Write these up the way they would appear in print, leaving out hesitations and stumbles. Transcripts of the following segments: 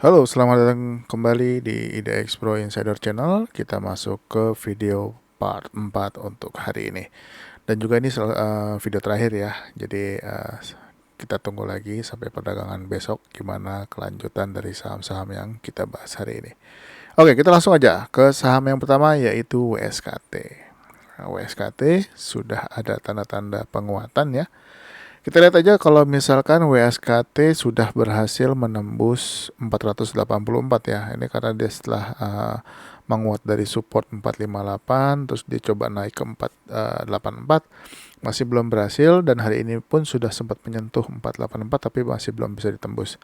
Halo, selamat datang kembali di IDX Pro Insider Channel. Kita masuk ke video part 4 untuk hari ini. Dan juga ini video terakhir ya. Jadi kita tunggu lagi sampai perdagangan besok gimana kelanjutan dari saham-saham yang kita bahas hari ini. Oke, kita langsung aja ke saham yang pertama yaitu WSKT. Nah, WSKT sudah ada tanda-tanda penguatan ya. Kita lihat aja kalau misalkan WSKT sudah berhasil menembus 484 ya. Ini karena dia setelah menguat dari support 458 terus dia coba naik ke 484 masih belum berhasil, dan hari ini pun sudah sempat menyentuh 484 tapi masih belum bisa ditembus.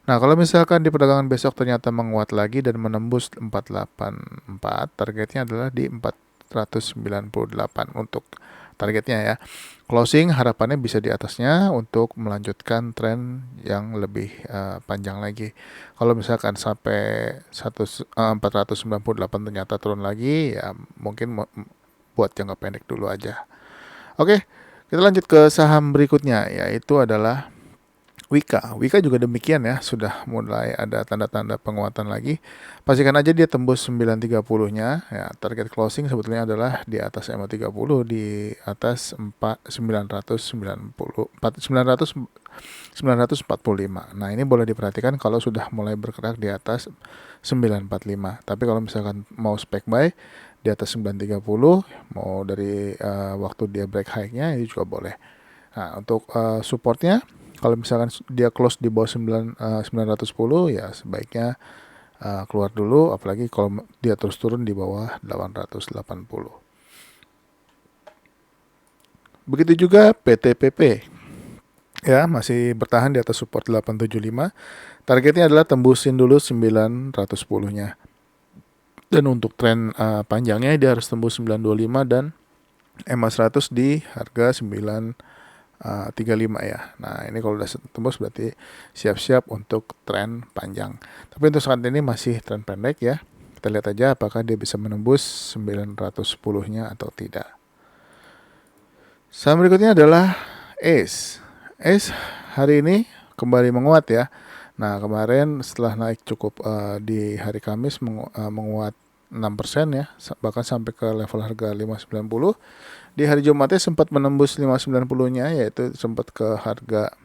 Nah, kalau misalkan di perdagangan besok ternyata menguat lagi dan menembus 484, targetnya adalah di 498 untuk targetnya ya. Closing harapannya bisa di atasnya untuk melanjutkan tren yang lebih panjang lagi. Kalau misalkan sampai 498 ternyata turun lagi, ya mungkin buat jangka pendek dulu aja. Oke, kita lanjut ke saham berikutnya yaitu adalah Wika. Wika juga demikian ya, sudah mulai ada tanda-tanda penguatan lagi. Pastikan aja dia tembus 930-nya. Ya, target closing sebetulnya adalah di atas MA30, di atas 945. Nah, ini boleh diperhatikan kalau sudah mulai bergerak di atas 945. Tapi kalau misalkan mau spek buy di atas 930, mau dari waktu dia break high-nya ini juga boleh. Nah, untuk supportnya kalau misalkan dia close di bawah 910 ya sebaiknya keluar dulu, apalagi kalau dia terus turun di bawah 880. Begitu juga PTPP ya, masih bertahan di atas support 875. Targetnya adalah tembusin dulu 910-nya. Dan untuk tren panjangnya dia harus tembus 925 dan MA100 di harga 35 ya. Nah, ini kalau udah tembus berarti siap-siap untuk tren panjang. Tapi untuk saat ini masih tren pendek ya. Kita lihat aja apakah dia bisa menembus 910-nya atau tidak. Saham berikutnya adalah ACE. ACE hari ini kembali menguat ya. Nah, kemarin setelah naik cukup di hari Kamis menguat 6% ya, bahkan sampai ke level harga 590. Di hari Jumatnya sempat menembus 590-nya, yaitu sempat ke harga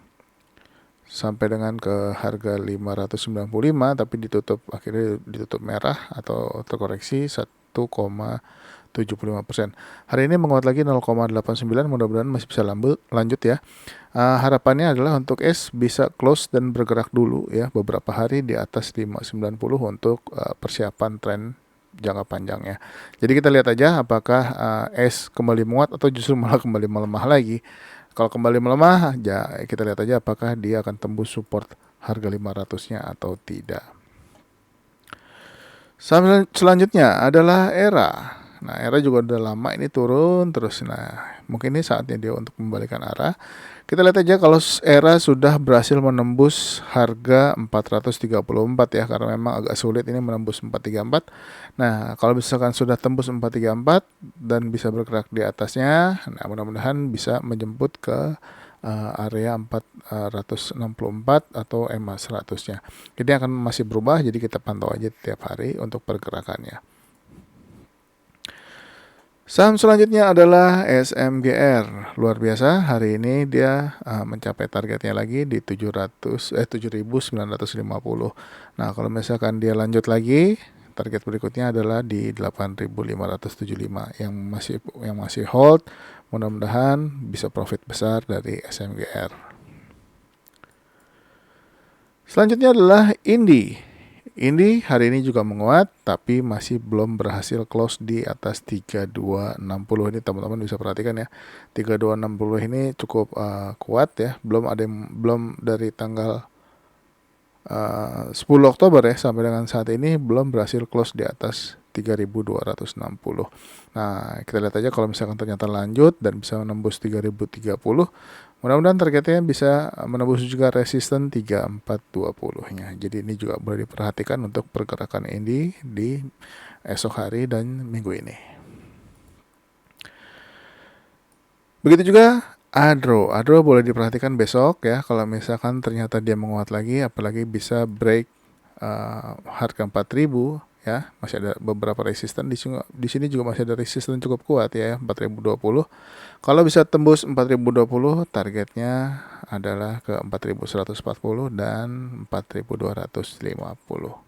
sampai dengan ke harga 595, tapi akhirnya ditutup merah atau terkoreksi 1,75%. Hari ini menguat lagi 0,89, mudah-mudahan masih bisa lanjut ya. Harapannya adalah untuk S bisa close dan bergerak dulu ya beberapa hari di atas 590 untuk persiapan tren jangka panjangnya. Jadi kita lihat aja apakah S kembali menguat atau justru malah kembali melemah lagi. Kalau kembali melemah, ya kita lihat aja apakah dia akan tembus support harga 500-nya atau tidak. Selanjutnya adalah ERA. Nah, ERA juga udah lama ini turun terus. Nah, mungkin ini saatnya dia untuk membalikan arah. Kita lihat aja kalau ERA sudah berhasil menembus harga 434 ya, karena memang agak sulit ini menembus 434. Nah, kalau misalkan sudah tembus 434 dan bisa bergerak di atasnya, nah mudah-mudahan bisa menjemput ke area 464 atau EMA 100-nya. Jadi akan masih berubah, jadi kita pantau aja tiap hari untuk pergerakannya. Saham selanjutnya adalah SMGR. Luar biasa, hari ini dia mencapai targetnya lagi di 7.950. Nah, kalau misalkan dia lanjut lagi, target berikutnya adalah di 8.575 yang masih hold. Mudah-mudahan bisa profit besar dari SMGR. Selanjutnya adalah Indi. Indi hari ini juga menguat, tapi masih belum berhasil close di atas 3260. Ini teman-teman bisa perhatikan ya, 3260 ini cukup kuat ya. Belum dari tanggal 10 Oktober ya sampai dengan saat ini belum berhasil close di atas 3260. Nah, kita lihat aja kalau misalkan ternyata lanjut dan bisa menembus 3030, mudah-mudahan targetnya bisa menembus juga resisten 3420-nya. Jadi ini juga boleh diperhatikan untuk pergerakan ini di esok hari dan minggu ini. Begitu juga Adro boleh diperhatikan besok ya, kalau misalkan ternyata dia menguat lagi, apalagi bisa break harga 4000 ya, masih ada beberapa resisten di sini juga masih ada resisten cukup kuat ya, 4020. Kalau bisa tembus 4020, targetnya adalah ke 4140 dan 4250.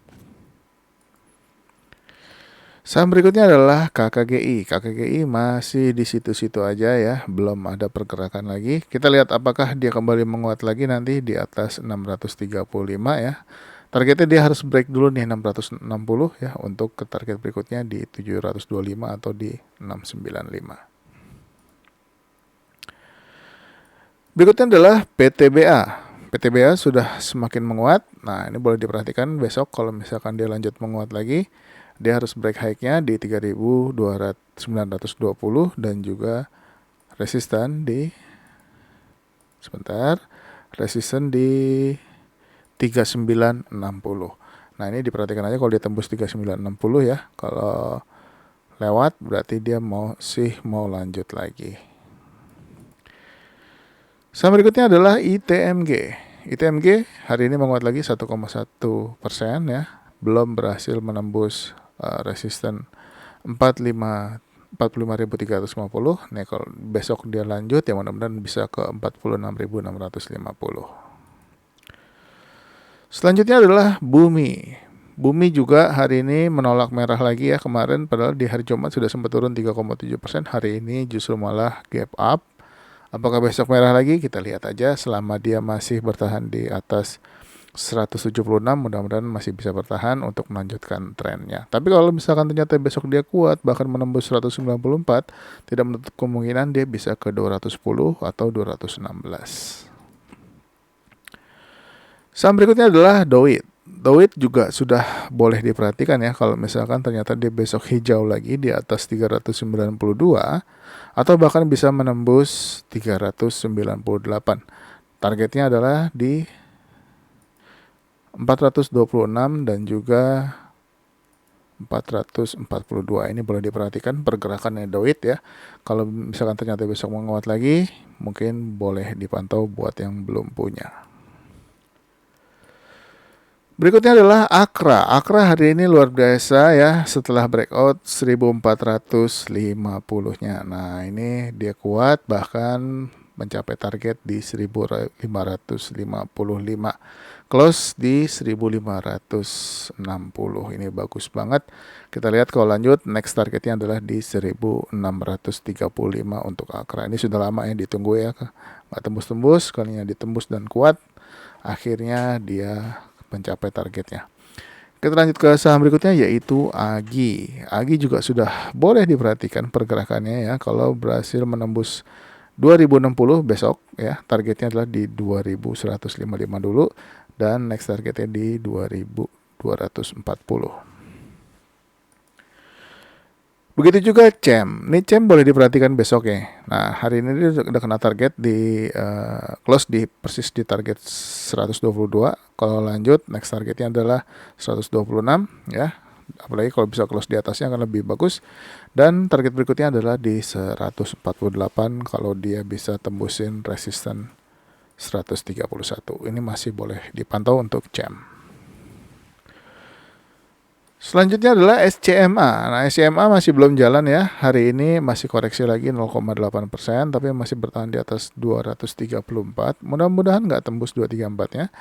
Saham berikutnya adalah KKGI. KKGI masih di situ-situ aja ya, belum ada pergerakan lagi. Kita lihat apakah dia kembali menguat lagi nanti di atas 635 ya. Targetnya dia harus break dulu nih 660 ya, untuk ke target berikutnya di 725 atau di 695. Berikutnya adalah PTBA. PTBA sudah semakin menguat. Nah, ini boleh diperhatikan besok kalau misalkan dia lanjut menguat lagi, dia harus break high-nya di 3.920 dan juga resisten di resisten di 3960. Nah, ini diperhatikan aja kalau dia tembus 3960 ya. Kalau lewat berarti dia mau lanjut lagi. Saham berikutnya adalah ITMG. ITMG hari ini menguat lagi 1,1% ya, belum berhasil menembus resisten 45.350. Nih kalau besok dia lanjut ya mudah-mudahan bisa ke 46.650. Selanjutnya adalah Bumi. Bumi juga hari ini menolak merah lagi ya, kemarin padahal di hari Jumat sudah sempat turun 3,7%, hari ini justru malah gap up. Apakah besok merah lagi? Kita lihat aja. Selama dia masih bertahan di atas 176, mudah-mudahan masih bisa bertahan untuk melanjutkan trennya. Tapi kalau misalkan ternyata besok dia kuat, bahkan menembus 194, tidak menutup kemungkinan dia bisa ke 210 atau 216. Saham berikutnya adalah Doit. Doit juga sudah boleh diperhatikan ya, kalau misalkan ternyata dia besok hijau lagi di atas 392 atau bahkan bisa menembus 398. Targetnya adalah di 426 dan juga 442. Ini boleh diperhatikan pergerakannya Doit ya. Kalau misalkan ternyata besok menguat lagi, mungkin boleh dipantau buat yang belum punya. Berikutnya adalah Akra. Akra hari ini luar biasa ya, setelah breakout 1450-nya. Nah, ini dia kuat bahkan mencapai target di 1555. Close di 1560. Ini bagus banget. Kita lihat kalau lanjut next targetnya adalah di 1635 untuk Akra. Ini sudah lama ya ditunggu ya. Nggak tembus-tembus, kalinya ditembus dan kuat. Akhirnya dia mencapai targetnya. Kita lanjut ke saham berikutnya yaitu Agi. Agi juga sudah boleh diperhatikan pergerakannya ya. Kalau berhasil menembus 2060 besok ya, targetnya adalah di 2155 dulu dan next targetnya di 2240. Begitu juga CEM. Ini CEM boleh diperhatikan besok ya. Nah, hari ini dia udah kena target di close di persis di target 122. Kalau lanjut next targetnya adalah 126 ya. Apalagi kalau bisa close di atasnya akan lebih bagus. Dan target berikutnya adalah di 148 kalau dia bisa tembusin resisten 131. Ini masih boleh dipantau untuk CEM. Selanjutnya adalah SCMA. Nah, SCMA masih belum jalan ya. Hari ini masih koreksi lagi 0,8%, tapi masih bertahan di atas 234. Mudah-mudahan nggak tembus 234-nya.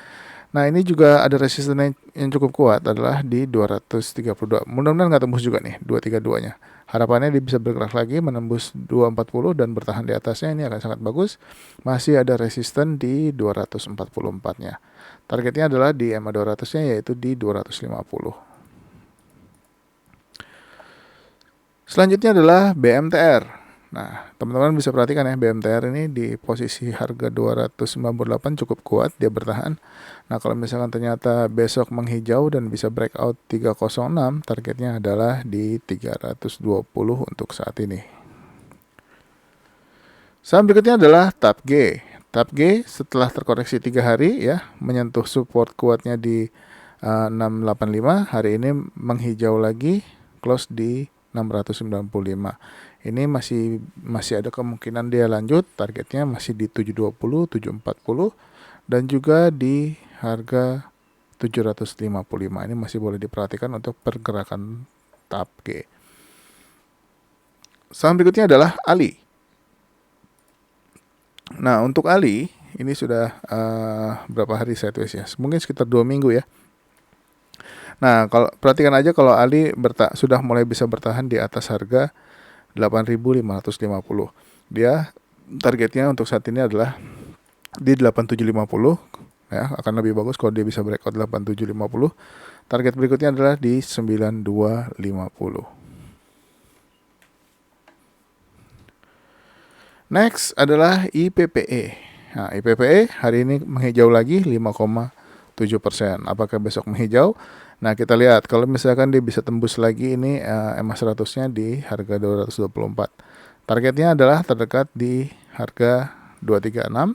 Nah, ini juga ada resisten yang cukup kuat adalah di 232. Mudah-mudahan nggak tembus juga nih 232-nya. Harapannya dia bisa bergerak lagi menembus 240 dan bertahan di atasnya, ini akan sangat bagus. Masih ada resisten di 244-nya. Targetnya adalah di EMA 200-nya yaitu di 250. Selanjutnya adalah BMTR. Nah, teman-teman bisa perhatikan ya, BMTR ini di posisi harga 298 cukup kuat, dia bertahan. Nah, kalau misalkan ternyata besok menghijau dan bisa breakout 306, targetnya adalah di 320 untuk saat ini. Saham berikutnya adalah TAPG. TAPG setelah terkoreksi 3 hari ya, menyentuh support kuatnya di 685, hari ini menghijau lagi, close di 695. Ini masih ada kemungkinan dia lanjut, targetnya masih di 720, 740 dan juga di harga 755. Ini masih boleh diperhatikan untuk pergerakan tahap G. Saham berikutnya adalah Ali. Nah, untuk Ali ini sudah berapa hari sideways ya? Mungkin sekitar 2 minggu ya. Nah, kalau perhatikan aja kalau Ali sudah mulai bisa bertahan di atas harga 8.550. Dia targetnya untuk saat ini adalah di 8750 ya, akan lebih bagus kalau dia bisa breakout 8750. Target berikutnya adalah di 9250. Next adalah IPPE. Nah, IPPE hari ini menghijau lagi 5,7%. Apakah besok menghijau? Nah, kita lihat kalau misalkan dia bisa tembus lagi ini EMA 100-nya di harga 224. Targetnya adalah terdekat di harga 236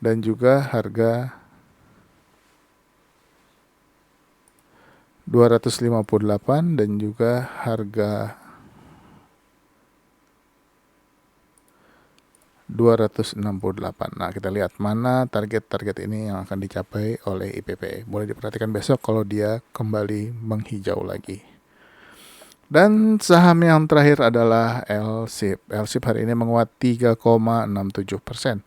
dan juga harga 258 dan juga harga 268. Nah, kita lihat mana target-target ini yang akan dicapai oleh IPPE. Boleh diperhatikan besok kalau dia kembali menghijau lagi. Dan saham yang terakhir adalah LSIP. LSIP hari ini menguat 3,67%.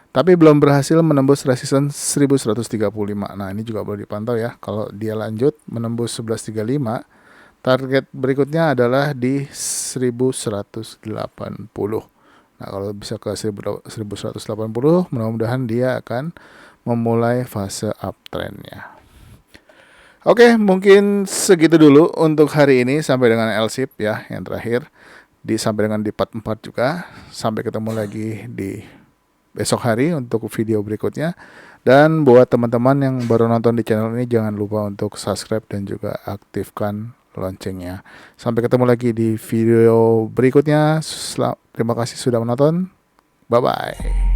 Tapi belum berhasil menembus resisten 1135. Nah, ini juga boleh dipantau ya. Kalau dia lanjut menembus 1135, target berikutnya adalah di 1180. Nah, kalau bisa ke 1180, mudah-mudahan dia akan memulai fase uptrendnya. Oke, mungkin segitu dulu untuk hari ini sampai dengan LSIP ya, yang terakhir. Sampai dengan di part 4 juga. Sampai ketemu lagi di besok hari untuk video berikutnya. Dan buat teman-teman yang baru nonton di channel ini, jangan lupa untuk subscribe dan juga aktifkan loncengnya. Sampai ketemu lagi di video berikutnya. Terima kasih sudah menonton. Bye-bye.